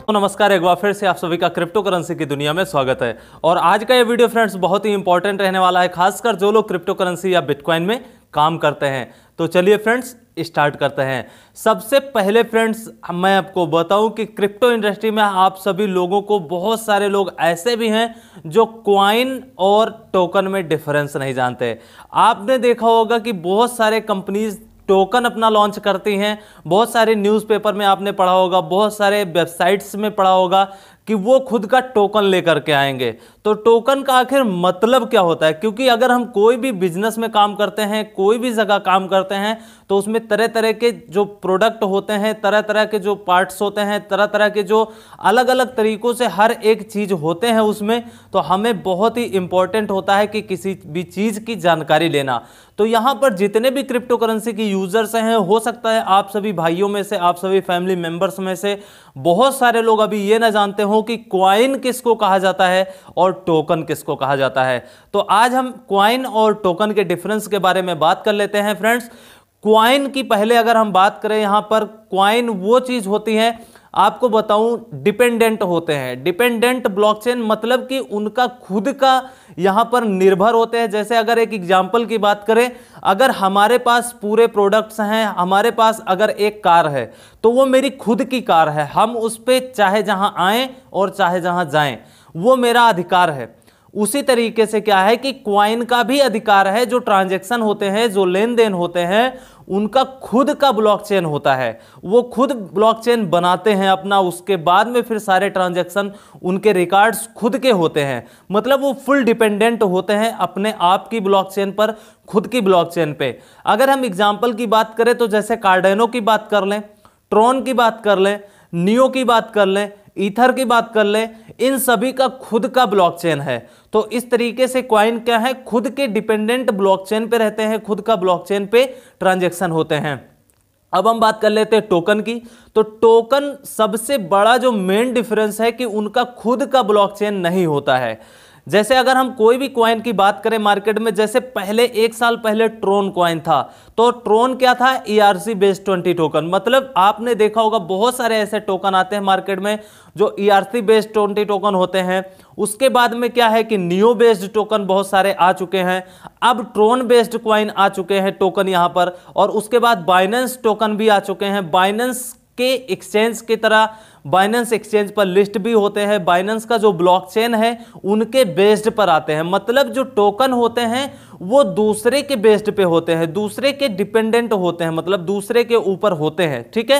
तो नमस्कार, एक बार फिर से आप सभी का क्रिप्टो करेंसी की दुनिया में स्वागत है। और आज का ये वीडियो फ्रेंड्स बहुत ही इंपॉर्टेंट रहने वाला है, खासकर जो लोग क्रिप्टो करेंसी या बिटकॉइन में काम करते हैं। तो चलिए फ्रेंड्स स्टार्ट करते हैं। सबसे पहले फ्रेंड्स मैं आपको बताऊं कि क्रिप्टो इंडस्ट्री में आप सभी लोगों को, बहुत सारे लोग ऐसे भी हैं जो कॉइन और टोकन में डिफरेंस नहीं जानते। आपने देखा होगा कि बहुत सारे कंपनीज टोकन अपना लॉन्च करती हैं। बहुत सारे न्यूज़पेपर में आपने पढ़ा होगा, बहुत सारे वेबसाइट्स में पढ़ा होगा कि वो खुद का टोकन लेकर के आएंगे। तो टोकन का आखिर मतलब क्या होता है? क्योंकि अगर हम कोई भी बिजनेस में काम करते हैं, कोई भी जगह काम करते हैं, तो उसमें तरह तरह के जो प्रोडक्ट होते हैं, तरह तरह के जो पार्ट्स होते हैं, तरह तरह के जो अलग अलग तरीकों से हर एक चीज़ होते हैं उसमें, तो हमें बहुत ही इंपॉर्टेंट होता है कि किसी भी चीज़ की जानकारी लेना। तो यहाँ पर जितने भी क्रिप्टो करेंसी की यूजर्स हैं, हो सकता है आप सभी भाइयों में से, आप सभी फैमिली मेंबर्स में से बहुत सारे लोग अभी ये ना जानते हो कि कॉइन किसको कहा जाता है और टोकन किसको कहा जाता है। तो आज हम कॉइन और टोकन के डिफरेंस के बारे में बात कर लेते हैं फ्रेंड्स। कॉइन की पहले अगर हम बात करें, यहां पर कॉइन वो चीज होती है, आपको बताऊं, डिपेंडेंट होते हैं। डिपेंडेंट ब्लॉकचेन मतलब कि उनका खुद का यहां पर निर्भर होते हैं। जैसे अगर एक एग्जांपल की बात करें, अगर हमारे पास पूरे प्रोडक्ट्स हैं, हमारे पास अगर एक कार है तो वो मेरी खुद की कार है, हम उस पर चाहे जहां आएं और चाहे जहां जाएं, वो मेरा अधिकार है। उसी तरीके से क्या है कि कॉइन का भी अधिकार है। जो ट्रांजैक्शन होते हैं, जो लेन देन होते हैं, उनका खुद का ब्लॉकचेन होता है। वो खुद ब्लॉकचेन बनाते हैं अपना, उसके बाद में फिर सारे ट्रांजैक्शन उनके रिकॉर्ड्स खुद के होते हैं। मतलब वो फुल डिपेंडेंट होते हैं अपने आप की ब्लॉकचेन पर, खुद की ब्लॉकचेन पे। अगर हम एग्जांपल की बात करें तो जैसे कार्डेनो की बात कर लें, ट्रॉन की बात कर लें, नियो की बात कर लें, ईथर की बात कर लें, इन सभी का खुद का ब्लॉकचेन है। तो इस तरीके से कॉइन क्या है, खुद के डिपेंडेंट ब्लॉकचेन पे रहते हैं, खुद का ब्लॉकचेन पे ट्रांजैक्शन होते हैं। अब हम बात कर लेते हैं टोकन की। तो टोकन सबसे बड़ा जो मेन डिफरेंस है कि उनका खुद का ब्लॉकचेन नहीं होता है। जैसे अगर हम कोई भी कॉइन की बात करें मार्केट में, जैसे पहले एक साल पहले ट्रोन कॉइन था, तो ट्रोन क्या था? ERC based 20 token. मतलब आपने देखा होगा बहुत सारे ऐसे टोकन आते हैं मार्केट में जो ERC बेस्ड 20 टोकन होते हैं। उसके बाद में क्या है कि नियो बेस्ड टोकन बहुत सारे आ चुके हैं। अब ट्रोन बेस्ड कॉइन आ चुके हैं टोकन यहां पर, और उसके बाद बाइनेंस टोकन भी आ चुके हैं। बाइनेंस के एक्सचेंज की तरह बाइनेंस एक्सचेंज पर लिस्ट भी होते हैं। बाइनेंस का जो ब्लॉकचेन है उनके बेस्ड पर आते हैं। मतलब जो टोकन होते हैं वो दूसरे के बेस्ड पे होते हैं, दूसरे के डिपेंडेंट होते हैं, मतलब दूसरे के ऊपर होते हैं। ठीक है,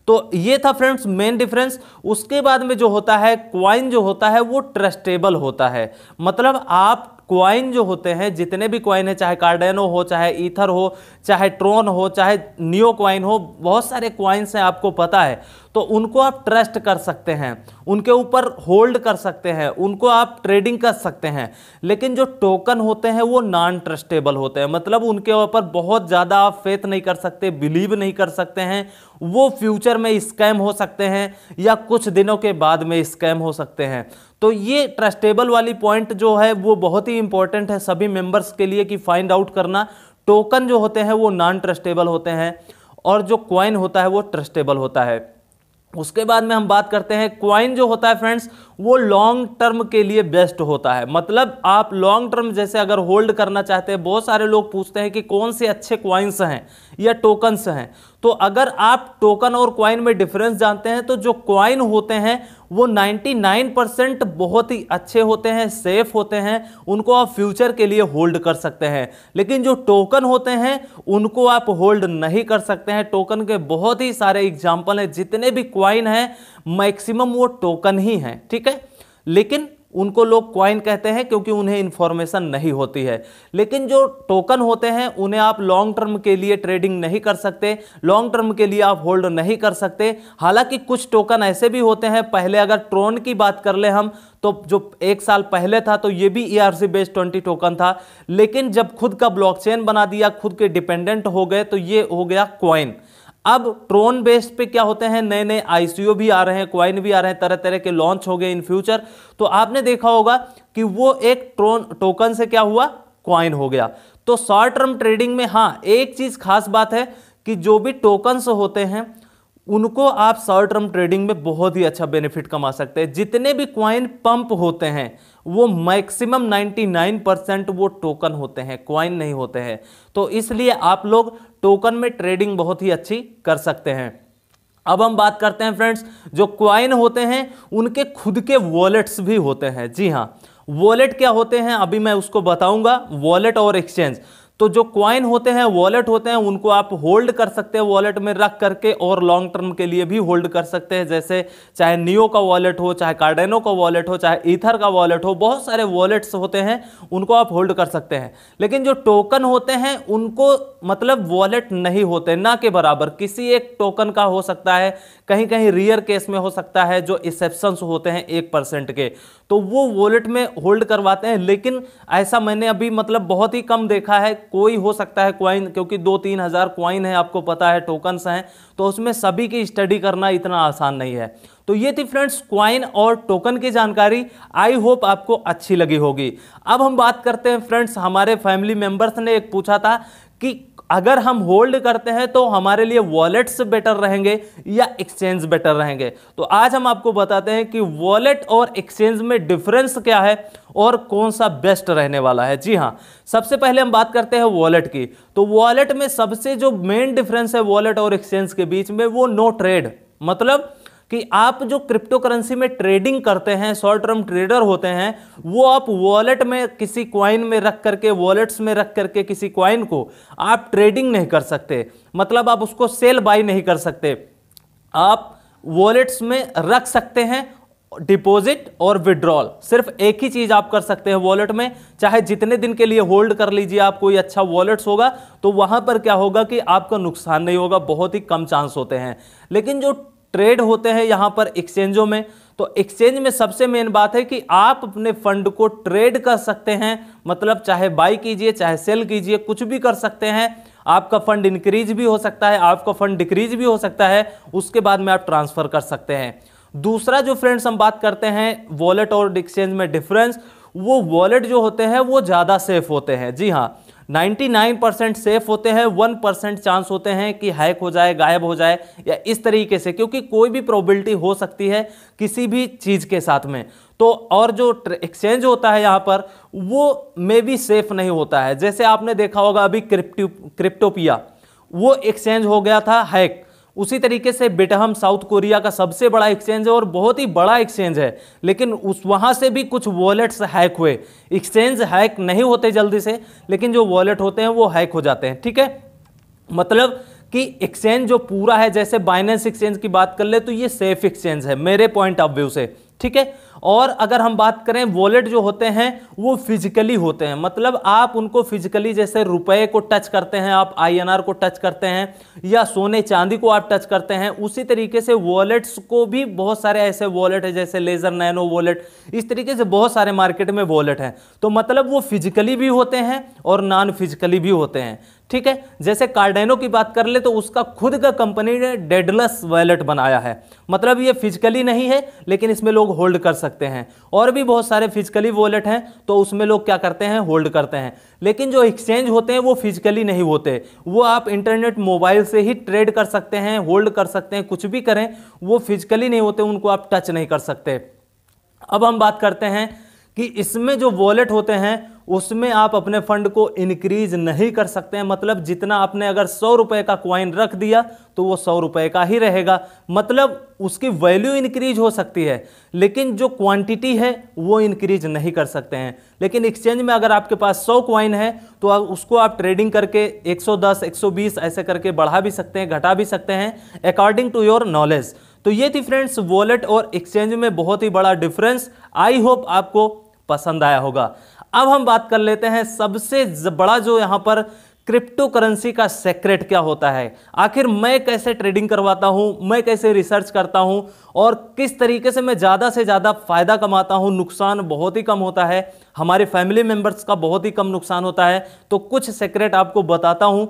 तो ये था फ्रेंड्स मेन डिफरेंस। उसके बाद में जो होता है, कॉइन जो होता है वो ट्रस्टेबल होता है। मतलब आप कॉइन जो होते हैं, जितने भी कॉइन है, चाहे कार्डेनो हो, चाहे ईथर हो, चाहे ट्रोन हो, चाहे नियो कॉइन हो, बहुत सारे कॉइन्स हैं आपको पता है, तो उनको आप ट्रस्ट कर सकते हैं, उनके ऊपर होल्ड कर सकते हैं, उनको आप ट्रेडिंग कर सकते हैं। लेकिन जो टोकन होते हैं वो नॉन ट्रस्टेबल होते हैं। मतलब उनके ऊपर बहुत ज़्यादा आप फेथ नहीं कर सकते, बिलीव नहीं कर सकते हैं। वो फ्यूचर में स्कैम हो सकते हैं या कुछ दिनों के बाद में स्कैम हो सकते हैं। तो ये ट्रस्टेबल वाली पॉइंट जो है वो बहुत ही इंपॉर्टेंट है सभी मेंबर्स के लिए कि फाइंड आउट करना। टोकन जो होते हैं वो नॉन ट्रस्टेबल होते हैं और जो कॉइन होता है वो ट्रस्टेबल होता है। उसके बाद में हम बात करते हैं, कॉइन जो होता है फ्रेंड्स वो लॉन्ग टर्म के लिए बेस्ट होता है। मतलब आप लॉन्ग टर्म जैसे अगर होल्ड करना चाहते हैं, बहुत सारे लोग पूछते हैं कि कौन से अच्छे कॉइन्स हैं या टोकन्स हैं। तो अगर आप टोकन और कॉइन में डिफरेंस जानते हैं तो जो कॉइन होते हैं वो 99% बहुत ही अच्छे होते हैं, सेफ होते हैं, उनको आप फ्यूचर के लिए होल्ड कर सकते हैं। लेकिन जो टोकन होते हैं उनको आप होल्ड नहीं कर सकते हैं। टोकन के बहुत ही सारे एग्जाम्पल हैं, जितने भी कॉइन हैं मैक्सिमम वो टोकन ही हैं। ठीक है, लेकिन उनको लोग कॉइन कहते हैं क्योंकि उन्हें इंफॉर्मेशन नहीं होती है। लेकिन जो टोकन होते हैं उन्हें आप लॉन्ग टर्म के लिए ट्रेडिंग नहीं कर सकते, लॉन्ग टर्म के लिए आप होल्ड नहीं कर सकते। हालांकि कुछ टोकन ऐसे भी होते हैं, पहले अगर ट्रोन की बात कर ले हम, तो जो एक साल पहले था तो ये भी ERC बेस्ड 20 टोकन था। लेकिन जब खुद का ब्लॉकचेन बना दिया, खुद के डिपेंडेंट हो गए, तो ये हो गया कॉइन। अब ट्रोन बेस्ड पे क्या होते हैं, नए नए ICO भी आ रहे हैं, कॉइन भी आ रहे हैं, तरह तरह के लॉन्च हो गए इन फ्यूचर। तो आपने देखा होगा कि वो एक ट्रोन टोकन से क्या हुआ, कॉइन हो गया। तो शॉर्ट टर्म ट्रेडिंग में हाँ एक चीज खास बात है कि जो भी टोकन्स होते हैं उनको आप शॉर्ट टर्म ट्रेडिंग में बहुत ही अच्छा बेनिफिट कमा सकते हैं। जितने भी कॉइन पंप होते हैं वो मैक्सिमम 99% वो टोकन होते हैं, कॉइन नहीं होते हैं। तो इसलिए आप लोग टोकन में ट्रेडिंग बहुत ही अच्छी कर सकते हैं। अब हम बात करते हैं फ्रेंड्स, जो कॉइन होते हैं उनके खुद के वॉलेट्स भी होते हैं। जी हाँ, वॉलेट क्या होते हैं अभी मैं उसको बताऊंगा, वॉलेट और एक्सचेंज। तो जो कॉइन होते हैं, वॉलेट होते हैं, उनको आप होल्ड कर सकते हैं वॉलेट में रख करके, और लॉन्ग टर्म के लिए भी होल्ड कर सकते हैं। जैसे चाहे नियो का वॉलेट हो, चाहे कार्डेनो का वॉलेट हो, चाहे ईथर का वॉलेट हो, बहुत सारे वॉलेट्स होते हैं, उनको आप होल्ड कर सकते हैं। लेकिन जो टोकन होते हैं उनको मतलब वॉलेट नहीं होते, ना के बराबर। किसी एक टोकन का हो सकता है, कहीं कहीं रियर केस में हो सकता है, जो एक्सेप्शंस होते हैं 1% के, तो वो वॉलेट में होल्ड करवाते हैं। लेकिन ऐसा मैंने अभी मतलब बहुत ही कम देखा है। कोई हो सकता है कॉइन, क्योंकि 2-3 हज़ार कॉइन है, आपको पता है, टोकन्स हैं, तो उसमें सभी की स्टडी करना इतना आसान नहीं है। तो ये थी फ्रेंड्स कॉइन और टोकन की जानकारी। आई होप आपको अच्छी लगी होगी। अब हम बात करते हैं फ्रेंड्स, हमारे फैमिली मेंबर्स ने एक पूछा था कि अगर हम होल्ड करते हैं तो हमारे लिए वॉलेट्स बेटर रहेंगे या एक्सचेंज बेटर रहेंगे। तो आज हम आपको बताते हैं कि वॉलेट और एक्सचेंज में डिफरेंस क्या है और कौन सा बेस्ट रहने वाला है। जी हाँ, सबसे पहले हम बात करते हैं वॉलेट की। तो वॉलेट में सबसे जो मेन डिफरेंस है वॉलेट और एक्सचेंज के बीच में, वो नो ट्रेड, मतलब कि आप जो क्रिप्टो करेंसी में ट्रेडिंग करते हैं, शॉर्ट टर्म ट्रेडर होते हैं, वो आप वॉलेट में किसी कॉइन में रख करके, वॉलेट्स में रख करके किसी कॉइन को आप ट्रेडिंग नहीं कर सकते, मतलब आप उसको सेल बाई नहीं कर सकते। आप वॉलेट्स में रख सकते हैं डिपॉजिट और विड्रॉल, सिर्फ एक ही चीज आप कर सकते हैं वॉलेट में। चाहे जितने दिन के लिए होल्ड कर लीजिए आप, कोई अच्छा वॉलेट्स होगा तो वहां पर क्या होगा कि आपका नुकसान नहीं होगा, बहुत ही कम चांस होते हैं। लेकिन जो ट्रेड होते हैं यहां पर एक्सचेंजों में, तो एक्सचेंज में सबसे मेन बात है कि आप अपने फंड को ट्रेड कर सकते हैं, मतलब चाहे बाई कीजिए चाहे सेल कीजिए, कुछ भी कर सकते हैं। आपका फंड इंक्रीज भी हो सकता है, आपका फंड डिक्रीज भी हो सकता है, उसके बाद में आप ट्रांसफर कर सकते हैं। दूसरा जो फ्रेंड्स हम बात करते हैं वॉलेट और एक्सचेंज में डिफरेंस, वो वॉलेट जो होते हैं वो ज़्यादा सेफ होते हैं। जी हाँ, 99% सेफ होते हैं, 1% चांस होते हैं कि हैक हो जाए, गायब हो जाए या इस तरीके से, क्योंकि कोई भी प्रोबेबिलिटी हो सकती है किसी भी चीज़ के साथ में। तो और जो एक्सचेंज होता है यहाँ पर, वो मे भी सेफ नहीं होता है। जैसे आपने देखा होगा अभी क्रिप्टोपिया, वो एक्सचेंज हो गया था हैक। उसी तरीके से बिटहम साउथ कोरिया का सबसे बड़ा एक्सचेंज है और बहुत ही बड़ा एक्सचेंज है, लेकिन उस वहां से भी कुछ वॉलेट्स हैक हुए। एक्सचेंज हैक नहीं होते जल्दी से, लेकिन जो वॉलेट होते हैं वो हैक हो जाते हैं। ठीक है, मतलब कि एक्सचेंज जो पूरा है, जैसे बाइनेंस एक्सचेंज की बात कर ले तो ये सेफ एक्सचेंज है मेरे पॉइंट ऑफ व्यू से। ठीक है, और अगर हम बात करें वॉलेट जो होते हैं वो फिजिकली होते हैं, मतलब आप उनको फिजिकली, जैसे रुपए को टच करते हैं आप, INR को टच करते हैं या सोने चांदी को आप टच करते हैं, उसी तरीके से वॉलेट्स को भी बहुत सारे ऐसे वॉलेट है, जैसे लेजर नैनो वॉलेट, इस तरीके से बहुत सारे मार्केट में वॉलेट हैं। तो मतलब वो फिजिकली भी होते हैं और नॉन फिजिकली भी होते हैं। ठीक है, जैसे कार्डेनो की बात कर ले तो उसका खुद का कंपनी ने डेडलेस वॉलेट बनाया है, मतलब ये फिजिकली नहीं है लेकिन इसमें लोग होल्ड कर सकते हैं। और भी बहुत सारे फिजिकली वॉलेट हैं तो उसमें लोग क्या करते हैं, होल्ड करते हैं। लेकिन जो एक्सचेंज होते हैं वो फिजिकली नहीं होते, वो आप इंटरनेट मोबाइल से ही ट्रेड कर सकते हैं, होल्ड कर सकते हैं, कुछ भी करें, वो फिजिकली नहीं होते, उनको आप टच नहीं कर सकते। अब हम बात करते हैं कि इसमें जो वॉलेट होते हैं उसमें आप अपने फंड को इंक्रीज नहीं कर सकते हैं, मतलब जितना आपने अगर 100 रुपए का कॉइन रख दिया तो वो 100 रुपए का ही रहेगा, मतलब उसकी वैल्यू इंक्रीज हो सकती है लेकिन जो क्वांटिटी है वो इंक्रीज नहीं कर सकते हैं। लेकिन एक्सचेंज में अगर आपके पास 100 कॉइन है तो उसको आप ट्रेडिंग करके 110, 120 ऐसे करके बढ़ा भी सकते हैं, घटा भी सकते हैं, अकॉर्डिंग टू योर नॉलेज। तो ये थी फ्रेंड्स वॉलेट और एक्सचेंज में बहुत ही बड़ा डिफरेंस। आई होप आपको पसंद आया होगा। अब हम बात कर लेते हैं सबसे बड़ा जो यहां पर क्रिप्टो करेंसी का सीक्रेट क्या होता है, आखिर मैं कैसे ट्रेडिंग करवाता हूं, मैं कैसे रिसर्च करता हूं और किस तरीके से मैं ज़्यादा से ज़्यादा फायदा कमाता हूं, नुकसान बहुत ही कम होता है, हमारे फैमिली मेंबर्स का बहुत ही कम नुकसान होता है। तो कुछ सीक्रेट आपको बताता हूं।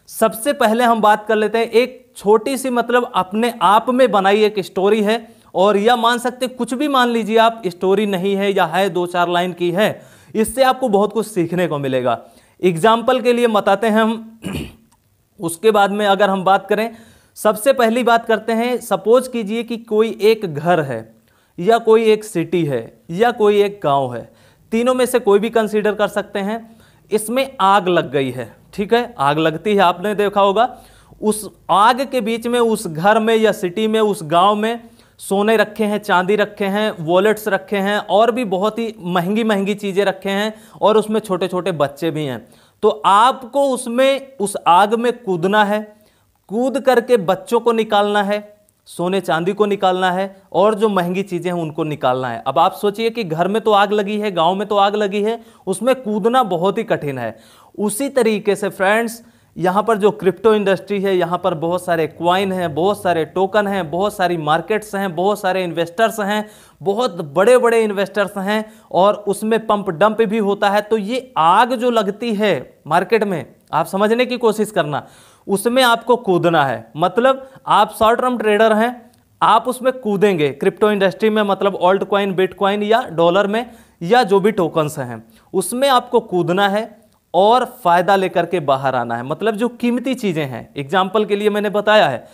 सबसे पहले हम बात कर लेते हैं, एक छोटी सी मतलब अपने आप में बनाई एक स्टोरी है, और या मान सकते कुछ भी मान लीजिए आप, स्टोरी नहीं है या है 2-4 लाइन की है, इससे आपको बहुत कुछ सीखने को मिलेगा। एग्जाम्पल के लिए बताते हैं हम। उसके बाद में अगर हम बात करें, सबसे पहली बात करते हैं, सपोज कीजिए कि कोई एक घर है या कोई एक सिटी है या कोई एक गांव है, तीनों में से कोई भी कंसीडर कर सकते हैं। इसमें आग लग गई है, ठीक है, आग लगती है, आपने देखा होगा। उस आग के बीच में उस घर में या सिटी में, उस गांव में सोने रखे हैं, चांदी रखे हैं, वॉलेट्स रखे हैं और भी बहुत ही महंगी महंगी चीज़ें रखे हैं और उसमें छोटे छोटे बच्चे भी हैं। तो आपको उसमें उस आग में कूदना है, कूद करके बच्चों को निकालना है, सोने चांदी को निकालना है और जो महंगी चीज़ें हैं उनको निकालना है। अब आप सोचिए कि घर में तो आग लगी है, गांव में तो आग लगी है, उसमें कूदना बहुत ही कठिन है। उसी तरीके से फ्रेंड्स, यहाँ पर जो क्रिप्टो इंडस्ट्री है, यहाँ पर बहुत सारे क्वाइन हैं, बहुत सारे टोकन हैं, बहुत सारी मार्केट्स हैं, बहुत सारे इन्वेस्टर्स हैं, बहुत बड़े बड़े इन्वेस्टर्स हैं और उसमें पंप डंप भी होता है। तो ये आग जो लगती है मार्केट में, आप समझने की कोशिश करना, उसमें आपको कूदना है। मतलब आप शॉर्ट टर्म ट्रेडर हैं, आप उसमें कूदेंगे क्रिप्टो इंडस्ट्री में, मतलब ऑल्ट कॉइन, बिटकॉइन या डॉलर में या जो भी टोकन्स हैं उसमें आपको कूदना है और फायदा लेकर के बाहर आना है। मतलब जो कीमती चीजें हैं, एग्जाम्पल के लिए मैंने बताया है।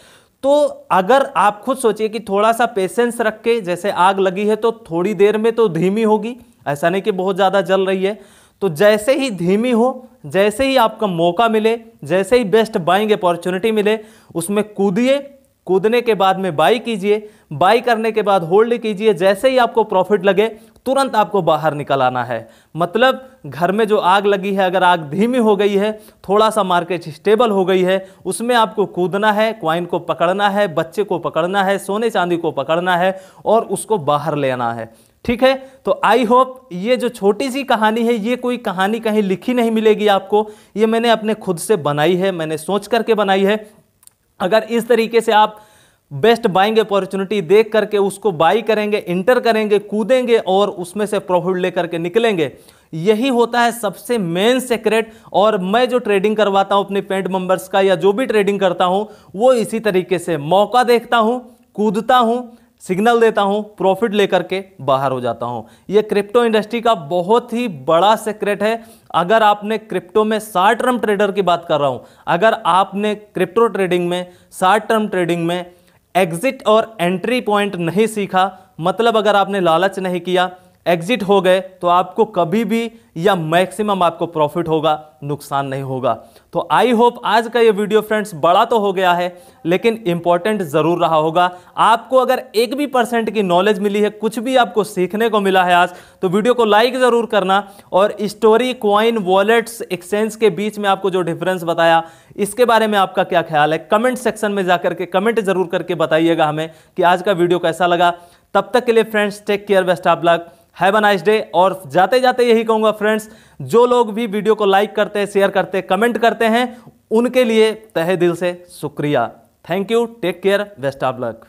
तो अगर आप खुद सोचिए कि थोड़ा सा पेशेंस रख के, जैसे आग लगी है तो थोड़ी देर में तो धीमी होगी, ऐसा नहीं कि बहुत ज्यादा जल रही है, तो जैसे ही धीमी हो, जैसे ही आपका मौका मिले, जैसे ही बेस्ट बाइंग अपॉर्चुनिटी मिले, उसमें कूदिए। कूदने के बाद में बाई कीजिए, बाई करने के बाद होल्ड कीजिए। जैसे ही आपको प्रॉफिट लगे तुरंत आपको बाहर निकल आना है। मतलब घर में जो आग लगी है, अगर आग धीमी हो गई है, थोड़ा सा मार्केट स्टेबल हो गई है, उसमें आपको कूदना है, क्वाइन को पकड़ना है, बच्चे को पकड़ना है, सोने चांदी को पकड़ना है और उसको बाहर ले आना है। ठीक है, तो आई होप ये जो छोटी सी कहानी है, ये कोई कहानी कहीं लिखी नहीं मिलेगी आपको, ये मैंने अपने खुद से बनाई है, मैंने सोच करके बनाई है। अगर इस तरीके से आप बेस्ट बाइंग अपॉर्चुनिटी देख करके उसको बाई करेंगे, इंटर करेंगे, कूदेंगे और उसमें से प्रॉफिट लेकर के निकलेंगे, यही होता है सबसे मेन सीक्रेट। और मैं जो ट्रेडिंग करवाता हूं अपने पेड मेंबर्स का, या जो भी ट्रेडिंग करता हूं, वो इसी तरीके से मौका देखता हूं, कूदता हूं, सिग्नल देता हूं, प्रॉफिट लेकर के बाहर हो जाता हूं। यह क्रिप्टो इंडस्ट्री का बहुत ही बड़ा सीक्रेट है। अगर आपने क्रिप्टो में शॉर्ट टर्म ट्रेडर की बात कर रहा हूं, अगर आपने क्रिप्टो ट्रेडिंग में, शॉर्ट टर्म ट्रेडिंग में एग्जिट और एंट्री पॉइंट नहीं सीखा, मतलब अगर आपने लालच नहीं किया, एग्जिट हो गए, तो आपको कभी भी या मैक्सिमम आपको प्रॉफिट होगा, नुकसान नहीं होगा। तो आई होप आज का ये वीडियो फ्रेंड्स बड़ा तो हो गया है लेकिन इंपॉर्टेंट जरूर रहा होगा। आपको अगर 1% की नॉलेज मिली है, कुछ भी आपको सीखने को मिला है आज, तो वीडियो को लाइक जरूर करना। और स्टोरी, कॉइन, वॉलेट्स, एक्सचेंज के बीच में आपको जो डिफरेंस बताया, इसके बारे में आपका क्या ख्याल है, कमेंट सेक्शन में जाकर के कमेंट जरूर करके बताइएगा हमें कि आज का वीडियो कैसा लगा। तब तक के लिए friends, take care, best of luck, have a nice day. और जाते जाते यही कहूंगा फ्रेंड्स, जो लोग भी वीडियो को लाइक करते हैं, शेयर करते हैं, कमेंट करते हैं, उनके लिए तहे दिल से शुक्रिया। Thank you, take care, best of luck.